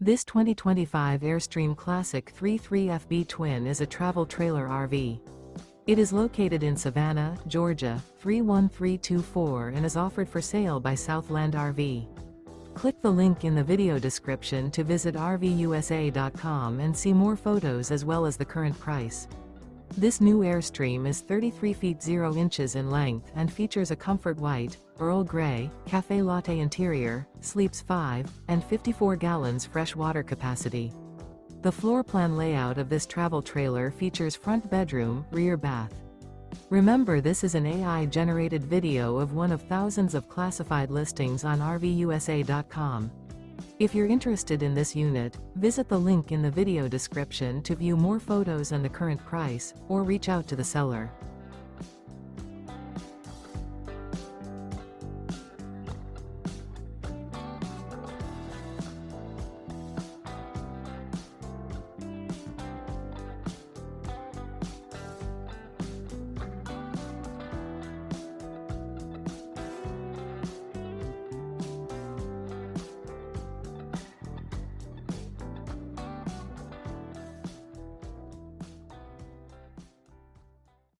This 2025 Airstream Classic 33FB Twin is a travel trailer RV. It is located in Savannah, Georgia, 31324 and is offered for sale by Southland RV. Click the link in the video description to visit RVUSA.com and see more photos as well as the current price. This new Airstream is 33 feet 0 inches in length and features a comfort white, Earl Grey, cafe latte interior, sleeps 5, and 54 gallons fresh water capacity. The floor plan layout of this travel trailer features front bedroom, rear bath. Remember, this is an AI-generated video of one of thousands of classified listings on RVUSA.com. If you're interested in this unit, visit the link in the video description to view more photos and the current price, or reach out to the seller.